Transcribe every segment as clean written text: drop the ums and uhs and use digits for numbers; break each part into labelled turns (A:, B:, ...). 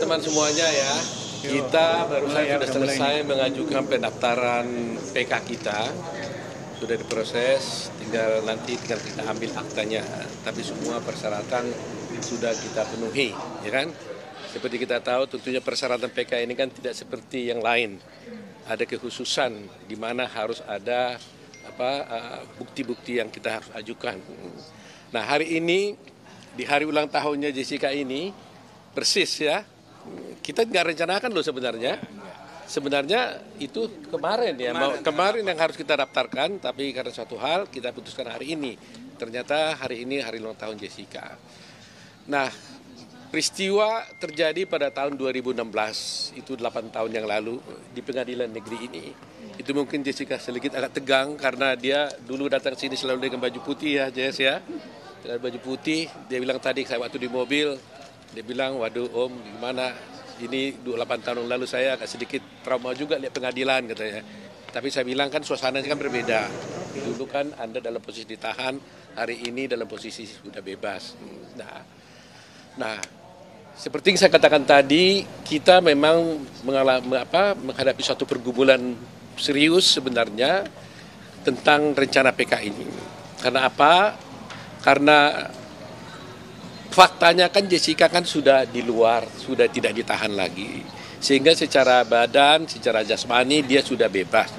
A: Teman semuanya ya, kita barusan sudah selesai mengajukan pendaftaran PK kita, sudah diproses, tinggal kita ambil aktanya, tapi semua persyaratan sudah kita penuhi, ya kan? Seperti kita tahu, tentunya persyaratan PK ini kan tidak seperti yang lain, ada kekhususan di mana harus ada bukti-bukti yang kita harus ajukan. Nah, hari ini di hari ulang tahunnya Jessica ini persis ya. Kita nggak rencanakan loh sebenarnya. Sebenarnya itu kemarin ya, kemarin yang harus kita daftarkan, tapi karena suatu hal kita putuskan hari ini. Ternyata hari ini hari ulang tahun Jessica. Nah, peristiwa terjadi pada tahun 2016, itu 8 tahun yang lalu di pengadilan negeri ini. Itu mungkin Jessica sedikit agak tegang karena dia dulu datang sini selalu dengan baju putih ya, Jess ya. Dengan baju putih, dia bilang tadi saya waktu di mobil, dia bilang, waduh Om, gimana, ini 28 tahun lalu saya agak sedikit trauma juga lihat pengadilan katanya. Tapi saya bilang kan suasananya kan berbeda. Dulu kan Anda dalam posisi ditahan, hari ini dalam posisi sudah bebas. Nah, seperti yang saya katakan tadi, kita memang menghadapi suatu pergumulan serius sebenarnya tentang rencana PK ini. Karena apa? Karena faktanya kan Jessica kan sudah di luar, sudah tidak ditahan lagi. Sehingga secara badan, secara jasmani dia sudah bebas.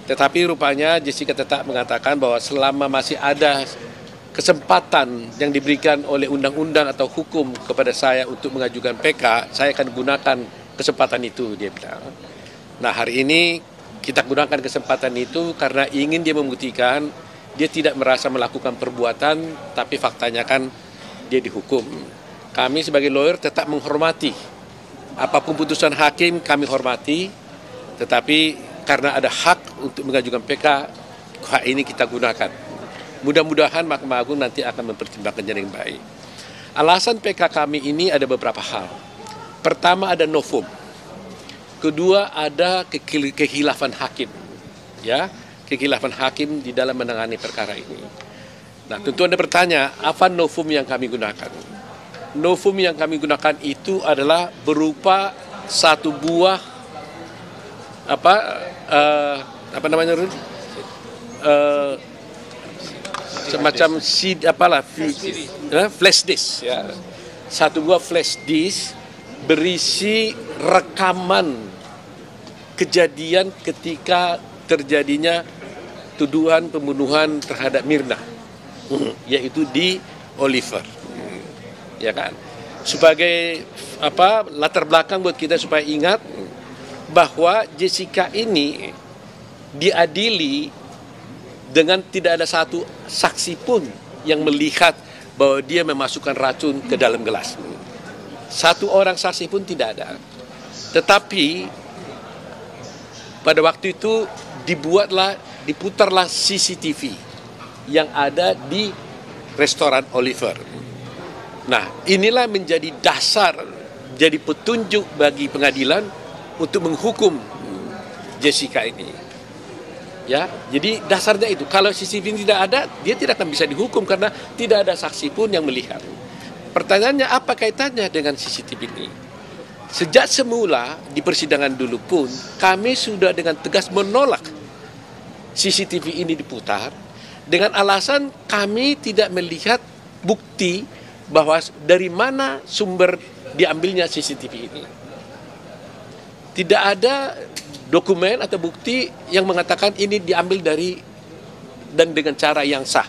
A: Tetapi rupanya Jessica tetap mengatakan bahwa selama masih ada kesempatan yang diberikan oleh undang-undang atau hukum kepada saya untuk mengajukan PK, saya akan gunakan kesempatan itu, dia bilang. Nah, hari ini kita gunakan kesempatan itu karena ingin dia membuktikan dia tidak merasa melakukan perbuatan, tapi faktanya kan dia dihukum. Kami sebagai lawyer tetap menghormati apapun putusan hakim, kami hormati, tetapi karena ada hak untuk mengajukan PK, hak ini kita gunakan. Mudah-mudahan Mahkamah Agung nanti akan mempertimbangkannya dengan baik. Alasan PK kami ini ada beberapa hal. Pertama ada novum. Kedua ada kekhilafan hakim. Ya, kekhilafan hakim di dalam menangani perkara ini. Nah, tentu Anda bertanya, apa novum yang kami gunakan? Novum yang kami gunakan itu adalah berupa satu buah semacam flash disk ya. Satu buah flash disk berisi rekaman kejadian ketika terjadinya tuduhan pembunuhan terhadap Mirna, yaitu di Oliver, ya kan? Sebagai latar belakang buat kita supaya ingat bahwa Jessica ini diadili dengan tidak ada satu saksi pun yang melihat bahwa dia memasukkan racun ke dalam gelas. Satu orang saksi pun tidak ada. Tetapi pada waktu itu diputarlah CCTV yang ada di restoran Oliver. Nah, inilah menjadi dasar, jadi petunjuk bagi pengadilan untuk menghukum Jessica ini. Ya, jadi dasarnya itu. Kalau CCTV tidak ada, dia tidak akan bisa dihukum karena tidak ada saksi pun yang melihat. Pertanyaannya apa kaitannya dengan CCTV ini? Sejak semula di persidangan dulu pun kami sudah dengan tegas menolak CCTV ini diputar dengan alasan kami tidak melihat bukti bahwa dari mana sumber diambilnya CCTV ini. Tidak ada dokumen atau bukti yang mengatakan ini diambil dari dan dengan cara yang sah.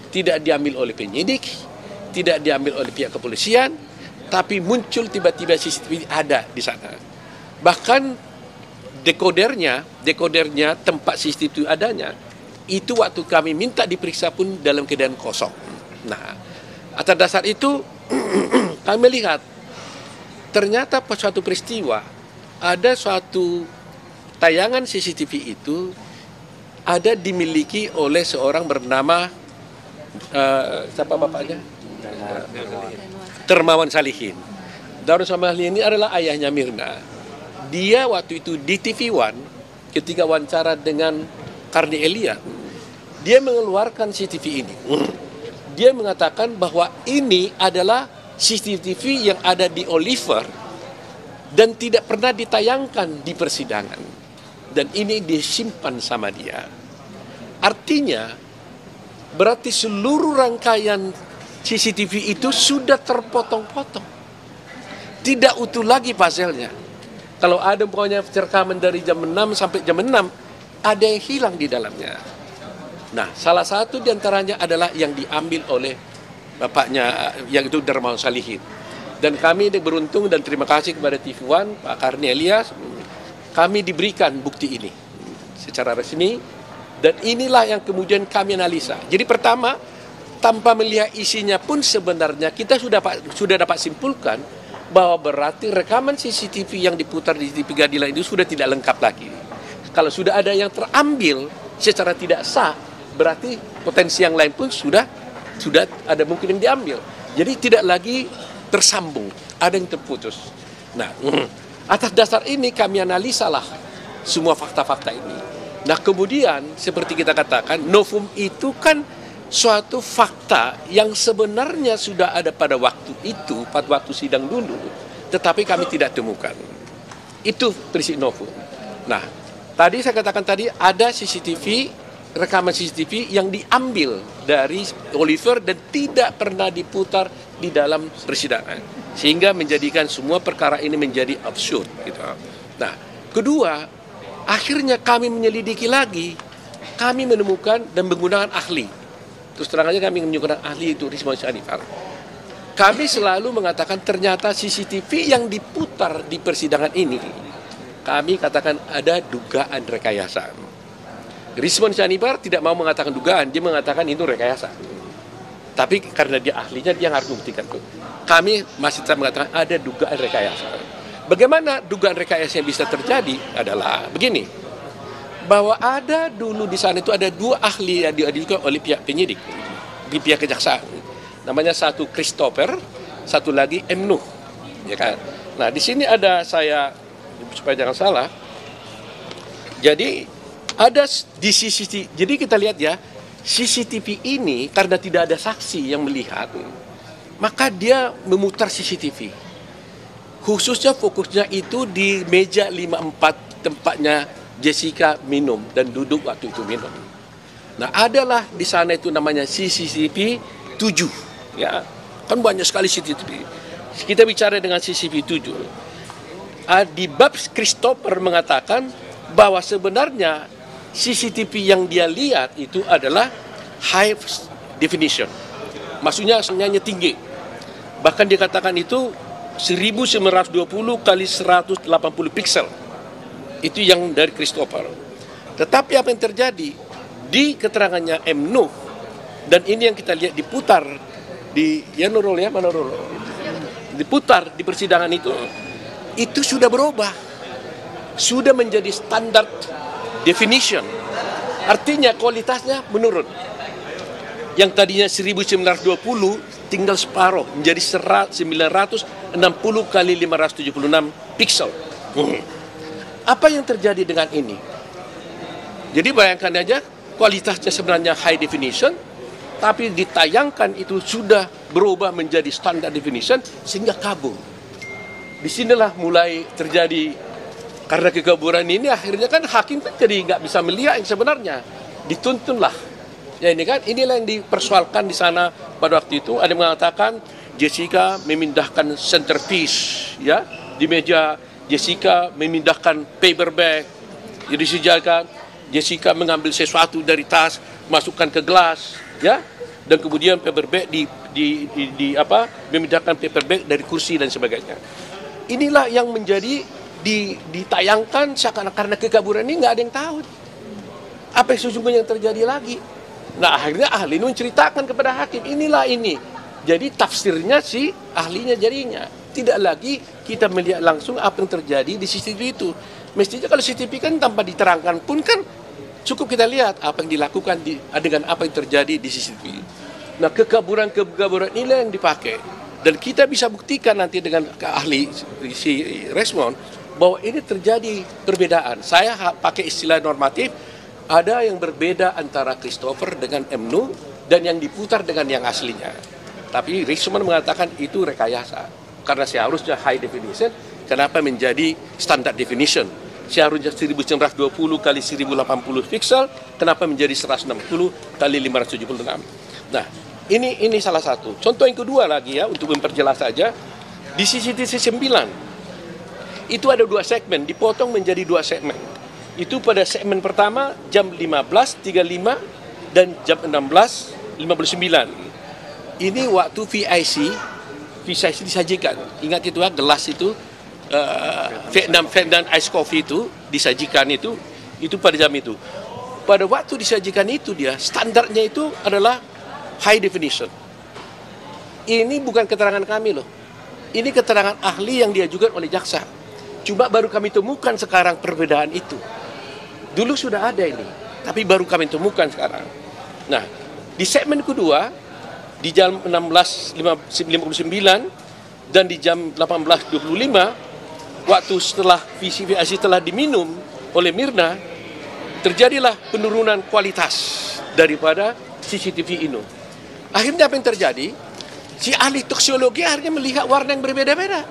A: Tidak diambil oleh penyidik, tidak diambil oleh pihak kepolisian, tapi muncul tiba-tiba CCTV ada di sana. Bahkan dekodernya tempat CCTV adanya, itu waktu kami minta diperiksa pun dalam keadaan kosong. Nah, atas dasar itu kami lihat ternyata suatu peristiwa, ada suatu tayangan CCTV itu ada dimiliki oleh seorang bernama siapa bapaknya? Darmawan Salihin. Darmawan Salihin ini adalah ayahnya Mirna. Dia waktu itu di TV One ketika wawancara dengan Karni Elia, dia mengeluarkan CCTV ini. Dia mengatakan bahwa ini adalah CCTV yang ada di Oliver dan tidak pernah ditayangkan di persidangan. Dan ini disimpan sama dia. Artinya, berarti seluruh rangkaian CCTV itu sudah terpotong-potong. Tidak utuh lagi pasalnya. Kalau ada pokoknya rekaman dari jam 6 sampai jam 6, ada yang hilang di dalamnya. Nah, salah satu diantaranya adalah yang diambil oleh bapaknya, yang itu Darmawan Salihin. Dan kami beruntung dan terima kasih kepada TV One, Pak Karnelias, kami diberikan bukti ini secara resmi, dan inilah yang kemudian kami analisa. Jadi pertama, tanpa melihat isinya pun sebenarnya kita sudah dapat simpulkan bahwa berarti rekaman CCTV yang diputar di TV Pengadilan itu sudah tidak lengkap lagi. Kalau sudah ada yang terambil secara tidak sah, berarti potensi yang lain pun sudah ada mungkin yang diambil. Jadi tidak lagi tersambung, ada yang terputus. Nah, atas dasar ini kami analisalah semua fakta-fakta ini. Nah, kemudian seperti kita katakan, novum itu kan suatu fakta yang sebenarnya sudah ada pada waktu itu, pada waktu sidang dulu, tetapi kami tidak temukan. Itu prinsip novum. Nah, tadi saya katakan tadi ada CCTV, rekaman CCTV yang diambil dari Oliver dan tidak pernah diputar di dalam persidangan, sehingga menjadikan semua perkara ini menjadi absurd gitu. Nah, kedua, akhirnya kami menyelidiki lagi, kami menemukan dan menggunakan ahli. Terus terang aja kami menggunakan ahli itu Rizwan Syarifar. Kami selalu mengatakan ternyata CCTV yang diputar di persidangan ini, kami katakan ada dugaan rekayasa. Rizwan Syarifar tidak mau mengatakan dugaan, dia mengatakan itu rekayasa. Tapi karena dia ahlinya, dia harus membuktikan itu. Kami masih tetap mengatakan ada dugaan rekayasa. Bagaimana dugaan rekayasa yang bisa terjadi adalah begini, bahwa ada dulu di sana itu ada dua ahli yang diajukan oleh pihak penyidik di pihak kejaksaan. Namanya satu Christopher, satu lagi M. Nuh, ya kan? Nah, di sini ada saya supaya jangan salah. Jadi ada di CCTV. Jadi kita lihat ya, CCTV ini karena tidak ada saksi yang melihat, maka dia memutar CCTV. Khususnya fokusnya itu di meja 54 tempatnya Jessica minum dan duduk waktu itu minum. Nah, adalah di sana itu namanya CCTV 7. Ya, kan banyak sekali CCTV. Kita bicara dengan CCTV 7. Di bab Christopher mengatakan bahwa sebenarnya CCTV yang dia lihat itu adalah high definition. Maksudnya sinyalnya tinggi. Bahkan dia katakan itu 1920 kali 180 pixel. Itu yang dari Christopher. Tetapi apa yang terjadi di keterangannya M. Nuh, dan ini yang kita lihat diputar di Nurul, diputar di persidangan itu sudah berubah, sudah menjadi standar definition. Artinya kualitasnya menurun. Yang tadinya 1920 tinggal separuh, menjadi 960 kali 576 pixel. Apa yang terjadi dengan ini? Jadi bayangkan aja, kualitasnya sebenarnya high definition, tapi ditayangkan itu sudah berubah menjadi standard definition sehingga kabur. Disinilah mulai terjadi, karena kekaburan ini akhirnya kan hakim kan jadi nggak bisa melihat yang sebenarnya, dituntunlah. Ya ini kan, inilah yang dipersoalkan di sana pada waktu itu. Ada yang mengatakan Jessica memindahkan centerpiece, ya di meja. Jessica memindahkan paper bag, jadi disejarkan Jessica mengambil sesuatu dari tas, masukkan ke gelas, ya, dan kemudian paper bag memindahkan paper bag dari kursi dan sebagainya. Inilah yang menjadi ditayangkan seakan-akan, karena kekaburan ini nggak ada yang tahu apa yang sesungguhnya yang terjadi lagi. Nah, akhirnya ahli ini menceritakan kepada hakim, inilah ini. Jadi tafsirnya si ahlinya jadinya. Tidak lagi kita melihat langsung apa yang terjadi di CCTV itu. Mestinya kalau CCTV kan tanpa diterangkan pun kan cukup kita lihat apa yang dilakukan dengan apa yang terjadi di CCTV. Nah, kekaburan inilah yang dipakai. Dan kita bisa buktikan nanti dengan ahli si Resmond bahwa ini terjadi perbedaan. Saya pakai istilah normatif, ada yang berbeda antara Christopher dengan M. Nuh dan yang diputar dengan yang aslinya. Tapi Resmond mengatakan itu rekayasa. Karena seharusnya high definition, kenapa menjadi standar definition. Seharusnya 1920 kali 1080 pixel, kenapa menjadi 160 kali 576. Nah, ini salah satu. Contoh yang kedua lagi ya, untuk memperjelas saja, di CCTV 9 itu ada 2 segmen, dipotong menjadi 2 segmen. Itu pada segmen pertama jam 15.35 dan jam 16.59. Ini waktu VIC disajikan. Ingat itu ya, gelas itu Vietnam Ice Coffee itu disajikan itu pada jam itu. Pada waktu disajikan itu dia standarnya itu adalah high definition. Ini bukan keterangan kami loh. Ini keterangan ahli yang diajukan oleh jaksa. Cuma baru kami temukan sekarang perbedaan itu. Dulu sudah ada ini, tapi baru kami temukan sekarang. Nah, di segmen kedua di jam 16.59 dan di jam 18.25 waktu setelah VCVIC telah diminum oleh Mirna, terjadilah penurunan kualitas daripada CCTV ini. Akhirnya apa yang terjadi? Si ahli toksiologi akhirnya melihat warna yang berbeda-beda.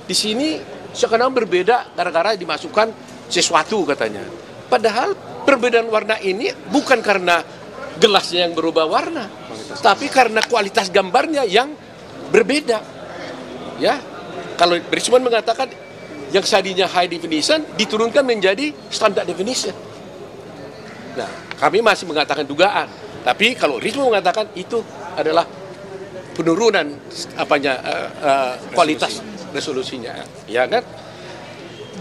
A: Di sini sekarang berbeda gara-gara dimasukkan sesuatu katanya. Padahal perbedaan warna ini bukan karena gelasnya yang berubah warna, tapi karena kualitas gambarnya yang berbeda. Ya, kalau Brisman mengatakan yang tadinya high definition diturunkan menjadi standard definition. Nah, kami masih mengatakan dugaan, tapi kalau Risman mengatakan itu adalah penurunan kualitas resolusinya, ya kan?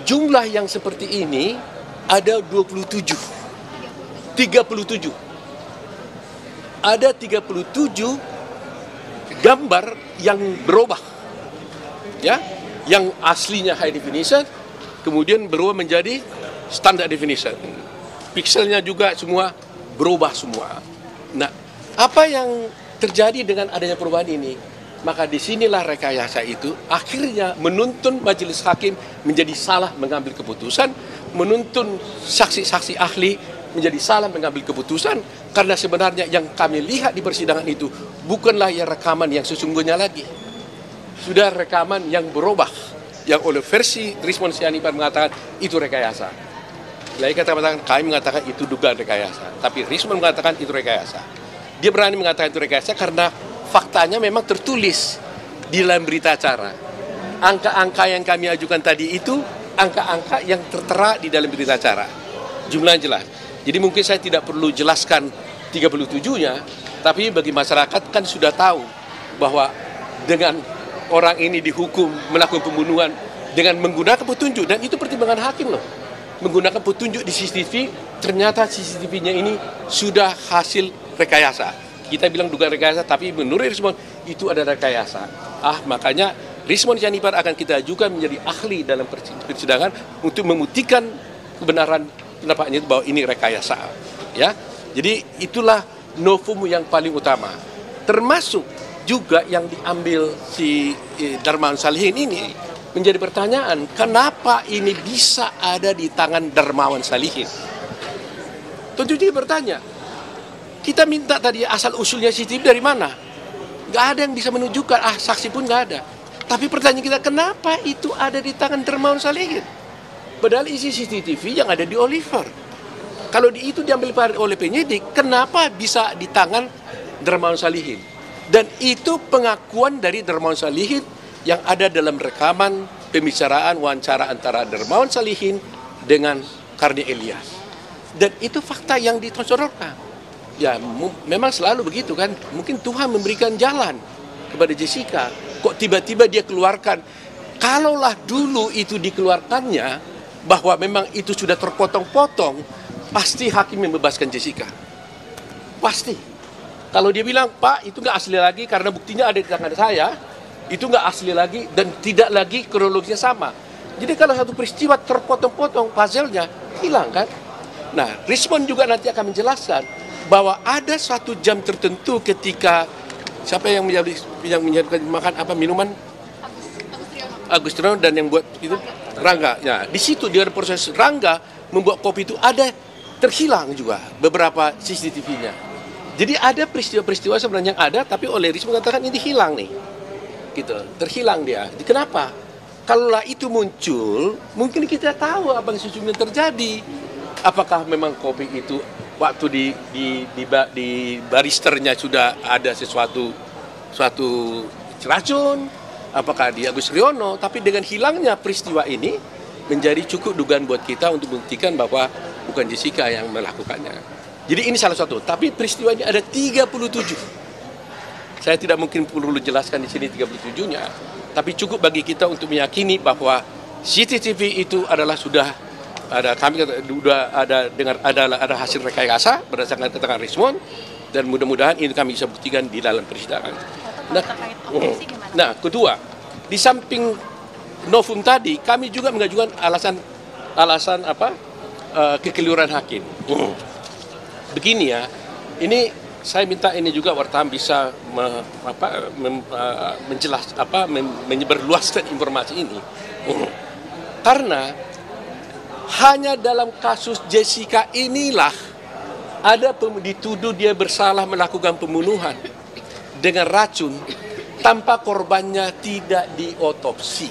A: Jumlah yang seperti ini ada 37. Ada 37 gambar yang berubah. Ya, yang aslinya high definition kemudian berubah menjadi standard definition. Pixelnya juga semua berubah semua. Nah, apa yang terjadi dengan adanya perubahan ini? Maka disinilah rekayasa itu akhirnya menuntun majelis hakim menjadi salah mengambil keputusan, menuntun saksi-saksi ahli menjadi salah mengambil keputusan, karena sebenarnya yang kami lihat di persidangan itu bukanlah yang rekaman yang sesungguhnya lagi. Sudah rekaman yang berubah, yang oleh versi Rismon Sianipar mengatakan itu rekayasa. Lain kata kami mengatakan itu dugaan rekayasa, tapi Rismon mengatakan itu rekayasa. Dia berani mengatakan itu rekayasa karena faktanya memang tertulis di dalam berita acara. Angka-angka yang kami ajukan tadi itu angka-angka yang tertera di dalam berita acara. Jumlahnya jelas. Jadi mungkin saya tidak perlu jelaskan 37-nya, tapi bagi masyarakat kan sudah tahu bahwa dengan orang ini dihukum melakukan pembunuhan dengan menggunakan petunjuk, dan itu pertimbangan hakim loh. Menggunakan petunjuk di CCTV, ternyata CCTV-nya ini sudah hasil rekayasa. Kita bilang dugaan rekayasa, tapi menurut Rismon itu ada rekayasa. Makanya Rismon Sianipar akan kita ajukan menjadi ahli dalam persidangan untuk membuktikan kebenaran pendapatnya bahwa ini rekayasa. Ya, jadi itulah novum yang paling utama. Termasuk juga yang diambil si Darmawan Salihin ini menjadi pertanyaan, kenapa ini bisa ada di tangan Darmawan Salihin? Tentu dia bertanya, kita minta tadi asal usulnya CCTV dari mana? Nggak ada yang bisa menunjukkan, saksi pun nggak ada. Tapi pertanyaan kita, kenapa itu ada di tangan Darmawan Salihin? Padahal isi CCTV yang ada di Oliver. Kalau itu diambil oleh penyidik, kenapa bisa di tangan Darmawan Salihin? Dan itu pengakuan dari Darmawan Salihin yang ada dalam rekaman pembicaraan wawancara antara Darmawan Salihin dengan Karni Elias. Dan itu fakta yang ditonjolkan. Ya, memang selalu begitu kan. Mungkin Tuhan memberikan jalan kepada Jessica. Kok tiba-tiba dia keluarkan? Kalaulah dulu itu dikeluarkannya, bahwa memang itu sudah terpotong-potong, pasti hakim membebaskan Jessica. Pasti. Kalau dia bilang, Pak, itu nggak asli lagi karena buktinya ada di tangan saya, itu nggak asli lagi dan tidak lagi kronologisnya sama. Jadi kalau satu peristiwa terpotong-potong, puzzle-nya hilang kan? Nah, Rismon juga nanti akan menjelaskan bahwa ada suatu jam tertentu ketika siapa yang menyiapkan makan minuman? Agus Triyono dan yang buat itu Rangga. Ya, di situ di proses Rangga membuat kopi itu ada terhilang juga beberapa CCTV-nya. Jadi ada peristiwa-peristiwa sebenarnya yang ada, tapi oleh Rismon mengatakan ini hilang nih, gitu, terhilang dia. Jadi kenapa? Kalaulah itu muncul, mungkin kita tahu apa yang sesungguhnya terjadi. Apakah memang kopi itu waktu di baristernya sudah ada suatu racun? Apakah di Agus Riono? Tapi dengan hilangnya peristiwa ini menjadi cukup dugaan buat kita untuk membuktikan bahwa bukan Jessica yang melakukannya. Jadi ini salah satu. Tapi peristiwa ini ada 37. Saya tidak mungkin perlu jelaskan di sini 37-nya, tapi cukup bagi kita untuk meyakini bahwa CCTV itu adalah sudah ada, kami sudah ada hasil rekayasa berdasarkan keterangan Rismond, dan mudah-mudahan ini kami bisa buktikan di dalam persidangan. Nah, kedua, di samping novum tadi, kami juga mengajukan alasan kekeliruan hakim. Begini ya, ini saya minta ini juga wartawan bisa menyebarluaskan informasi ini. Karena hanya dalam kasus Jessica inilah ada dituduh dia bersalah melakukan pembunuhan dengan racun tanpa korbannya tidak diotopsi.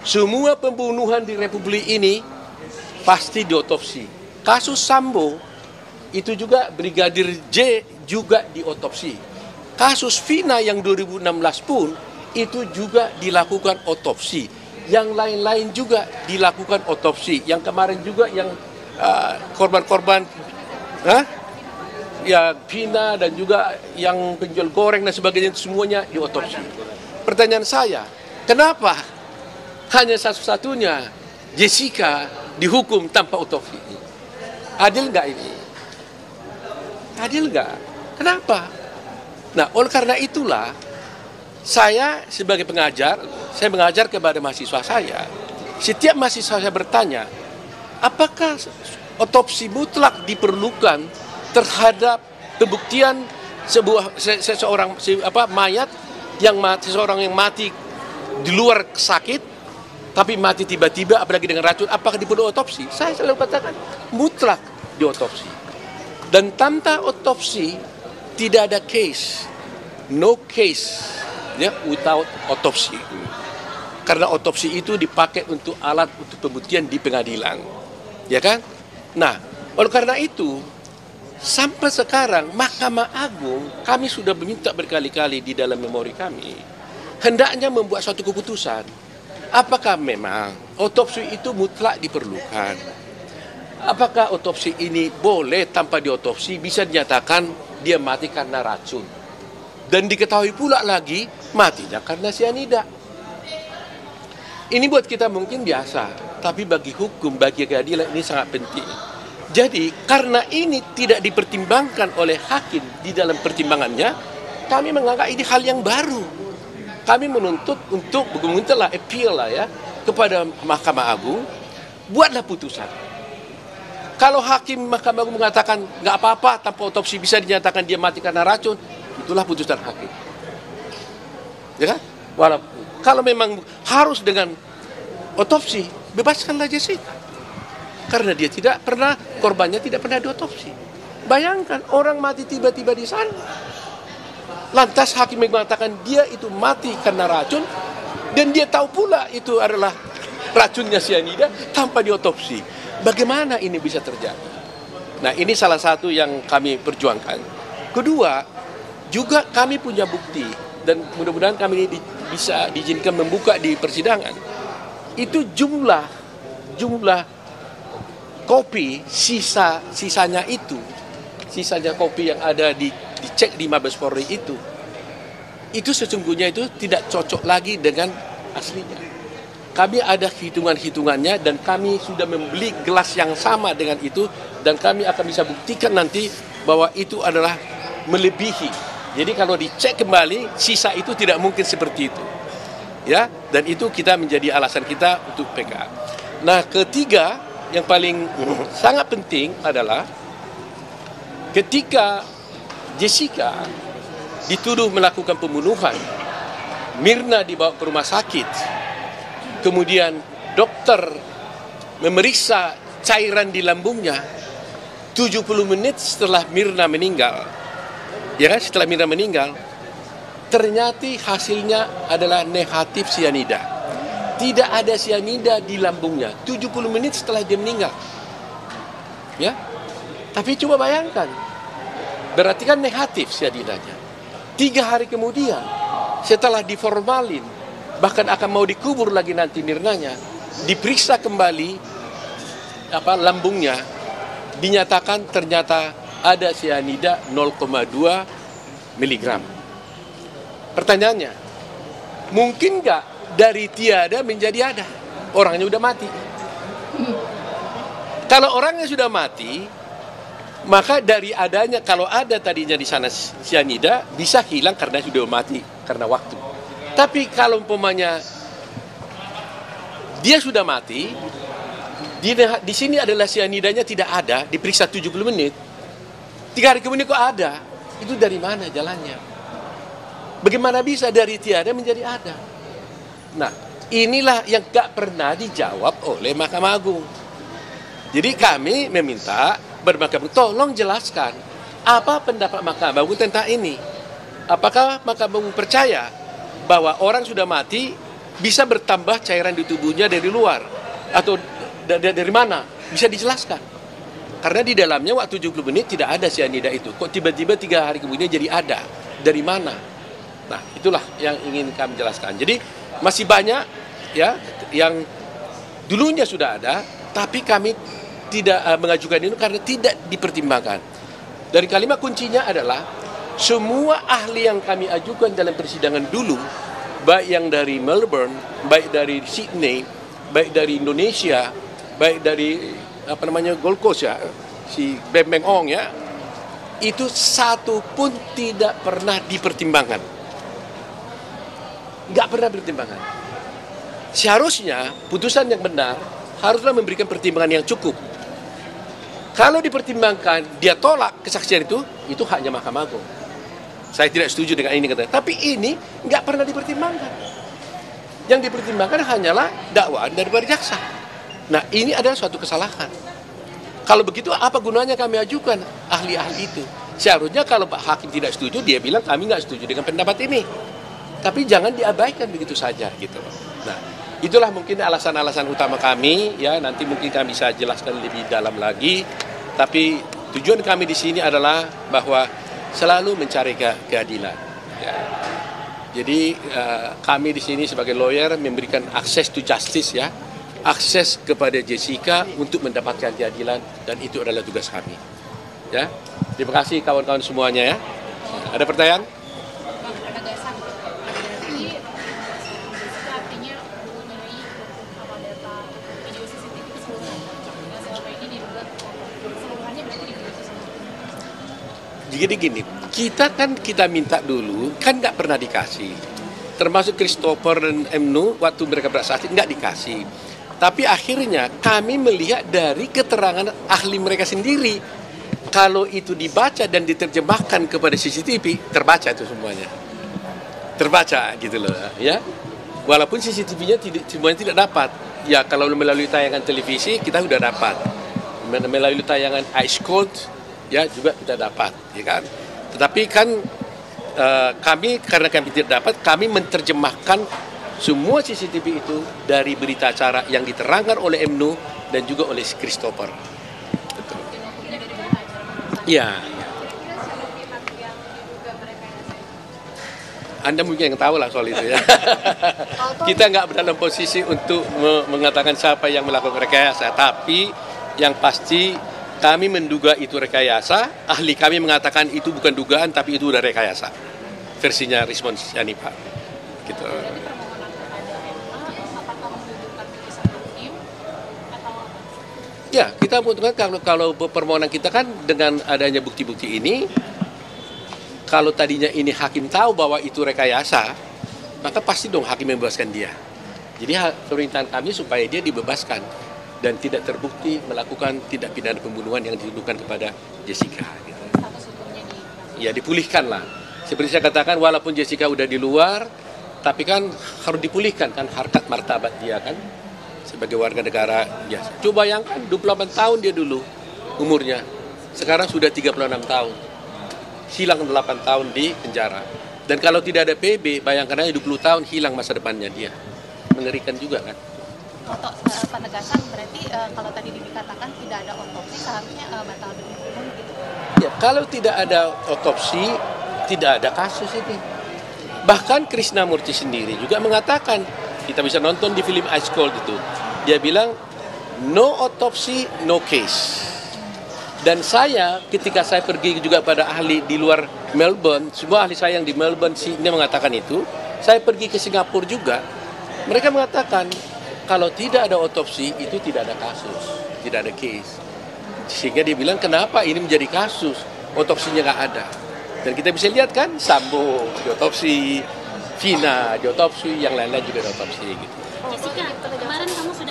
A: Semua pembunuhan di Republik ini pasti diotopsi. Kasus Sambo itu juga Brigadir J juga diotopsi. Kasus Vina yang 2016 pun itu juga dilakukan otopsi. Yang lain-lain juga dilakukan otopsi. Yang kemarin juga yang korban-korban ya Vina dan juga yang penjual goreng dan sebagainya semuanya diotopsi. Pertanyaan saya, kenapa hanya satu-satunya Jessica dihukum tanpa otopsi? Adil nggak ini? Adil nggak? Kenapa? Nah, oleh karena itulah saya sebagai pengajar, saya mengajar kepada mahasiswa saya. Setiap mahasiswa saya bertanya, apakah otopsi mutlak diperlukan terhadap pembuktian seseorang mayat seseorang yang mati di luar sakit, tapi mati tiba-tiba, apalagi dengan racun, apakah diperlu otopsi? Saya selalu katakan mutlak diotopsi. Dan tanpa otopsi tidak ada case, no case, ya, without otopsi. Karena otopsi itu dipakai untuk alat untuk pembuktian di pengadilan, ya kan? Nah, oleh karena itu sampai sekarang Mahkamah Agung kami sudah meminta berkali-kali di dalam memori kami hendaknya membuat suatu keputusan. Apakah memang otopsi itu mutlak diperlukan? Apakah otopsi ini boleh tanpa diotopsi bisa dinyatakan dia mati karena racun? Dan diketahui pula lagi matinya karena sianida. Ini buat kita mungkin biasa, tapi bagi hukum, bagi keadilan ini sangat penting. Jadi karena ini tidak dipertimbangkan oleh hakim di dalam pertimbangannya, kami menganggap ini hal yang baru. Kami menuntut untuk memintalah appeal lah ya kepada Mahkamah Agung, buatlah putusan. Kalau hakim Mahkamah Agung mengatakan nggak apa-apa tanpa otopsi bisa dinyatakan dia mati karena racun, itulah putusan hakim. Ya kan? Walaupun kalau memang harus dengan otopsi, bebaskanlah Jessica. Karena dia tidak pernah, korbannya tidak pernah diotopsi. Bayangkan orang mati tiba-tiba di sana. Lantas hakim mengatakan dia itu mati karena racun dan dia tahu pula itu adalah racunnya sianida tanpa diotopsi. Bagaimana ini bisa terjadi? Nah, ini salah satu yang kami perjuangkan. Kedua, juga kami punya bukti dan mudah-mudahan kami ini bisa diizinkan membuka di persidangan. Itu jumlah kopi sisanya kopi yang ada dicek di Mabes Polri itu sesungguhnya itu tidak cocok lagi dengan aslinya. Kami ada hitungan-hitungannya dan kami sudah membeli gelas yang sama dengan itu dan kami akan bisa buktikan nanti bahwa itu adalah melebihi. Jadi kalau dicek kembali sisa itu tidak mungkin seperti itu. Ya, dan itu kita menjadi alasan kita untuk PK. Nah, ketiga yang paling sangat penting adalah ketika Jessica dituduh melakukan pembunuhan, Mirna dibawa ke rumah sakit. Kemudian dokter memeriksa cairan di lambungnya 70 menit setelah Mirna meninggal. Ya kan, setelah Mirna meninggal, ternyata hasilnya adalah negatif sianida. tidak ada sianida di lambungnya 70 menit setelah dia meninggal. Ya, tapi coba bayangkan, berarti kan negatif sianidanya. 3 hari kemudian, setelah diformalin, bahkan akan mau dikubur lagi nanti Mirnanya, diperiksa kembali lambungnya, dinyatakan ternyata ada sianida 0,2 miligram. Pertanyaannya, mungkin nggak dari tiada menjadi ada? Orangnya udah mati. Kalau orangnya sudah mati, maka dari adanya, kalau ada tadinya di sana sianida, bisa hilang karena sudah mati, karena waktu. Tapi kalau umpamanya dia sudah mati, di sini adalah sianidanya tidak ada, diperiksa 70 menit, 3 hari kemudian kok ada, itu dari mana jalannya? Bagaimana bisa dari tiada menjadi ada? Nah, inilah yang gak pernah dijawab oleh Mahkamah Agung. Jadi kami meminta Mahkamah Agung, tolong jelaskan apa pendapat Mahkamah Agung tentang ini. Apakah Mahkamah Agung percaya bahwa orang sudah mati bisa bertambah cairan di tubuhnya dari luar? Atau dari mana? Bisa dijelaskan. Karena di dalamnya waktu 70 menit tidak ada sianida itu. Kok tiba-tiba 3 hari kemudian jadi ada? Dari mana? Nah, itulah yang ingin kami jelaskan. Jadi masih banyak ya yang dulunya sudah ada, tapi kami tidak mengajukan ini karena tidak dipertimbangkan. Dari kalimat kuncinya adalah semua ahli yang kami ajukan dalam persidangan dulu, baik yang dari Melbourne, baik dari Sydney, baik dari Indonesia, baik dari Gold Coast ya, si Beng Beng Ong ya, itu satu pun tidak pernah dipertimbangkan. Nggak pernah dipertimbangkan. Seharusnya putusan yang benar haruslah memberikan pertimbangan yang cukup. Kalau dipertimbangkan, dia tolak kesaksian itu haknya Mahkamah Agung. Saya tidak setuju dengan ini katanya. Tapi ini nggak pernah dipertimbangkan. Yang dipertimbangkan hanyalah dakwaan daripada jaksa. Nah, ini adalah suatu kesalahan. Kalau begitu, apa gunanya kami ajukan ahli-ahli itu? Seharusnya kalau Pak Hakim tidak setuju, dia bilang kami nggak setuju dengan pendapat ini. Tapi jangan diabaikan begitu saja gitu. Nah, itulah mungkin alasan-alasan utama kami ya, nanti mungkin kami bisa jelaskan lebih dalam lagi. Tapi tujuan kami di sini adalah bahwa selalu mencari keadilan. Ya. Jadi kami di sini sebagai lawyer memberikan akses to justice ya, akses kepada Jessica untuk mendapatkan keadilan, dan itu adalah tugas kami. Ya, terima kasih kawan-kawan semuanya ya. Ada pertanyaan? Jadi gini, kita minta dulu, kan nggak pernah dikasih. Termasuk Christopher dan Emnu, waktu mereka bersaksi nggak dikasih. Tapi akhirnya kami melihat dari keterangan ahli mereka sendiri. Kalau itu dibaca dan diterjemahkan kepada CCTV, terbaca itu semuanya. Terbaca gitu loh ya. Walaupun CCTV-nya semuanya tidak dapat. Ya kalau melalui tayangan televisi kita sudah dapat. Melalui tayangan Ice Cold ya juga kita dapat, ya kan. Tetapi kan karena kami tidak dapat, kami menerjemahkan semua CCTV itu dari berita acara yang diterangkan oleh Emnu dan juga oleh Christopher. Betul. Ya. Anda mungkin yang tahu lah soal itu ya. Kita nggak dalam posisi untuk mengatakan siapa yang melakukan rekayasa, tapi yang pasti kami menduga itu rekayasa, ahli kami mengatakan itu bukan dugaan, tapi itu udah rekayasa. Versinya respons Yanipa. Gitu. Ya, kita membutuhkan kalau permohonan kita kan dengan adanya bukti-bukti ini, kalau tadinya ini hakim tahu bahwa itu rekayasa, maka pasti dong hakim membebaskan dia. Jadi permintaan kami supaya dia dibebaskan dan tidak terbukti melakukan tindak pidana pembunuhan yang dituduhkan kepada Jessica. Gitu. Ya dipulihkan lah. Seperti saya katakan, walaupun Jessica udah di luar, tapi kan harus dipulihkan kan harkat martabat dia kan sebagai warga negara biasa. Coba bayangkan 28 tahun dia dulu umurnya, sekarang sudah 36 tahun, hilang 8 tahun di penjara. Dan kalau tidak ada PB, bayangkan aja 20 tahun hilang masa depannya dia. mengerikan juga kan.
B: Untuk penegasan berarti kalau tadi dikatakan tidak ada otopsi seharusnya batal demi hukum gitu.
A: Ya, kalau tidak ada otopsi, tidak ada kasus ini. Bahkan Krishnamurti sendiri juga mengatakan, kita bisa nonton di film Ice Cold itu, dia bilang no autopsy, no case. Dan saya, ketika saya pergi juga pada ahli di luar Melbourne, semua ahli saya yang di Melbourne Sydney mengatakan itu, saya pergi ke Singapura juga, mereka mengatakan kalau tidak ada otopsi itu tidak ada kasus, tidak ada case. Sehingga dia bilang kenapa ini menjadi kasus, otopsinya nggak ada. Dan kita bisa lihat kan, Sambo diotopsi, Vina diotopsi, yang lain-lain juga diotopsi gitu.
C: Jessica,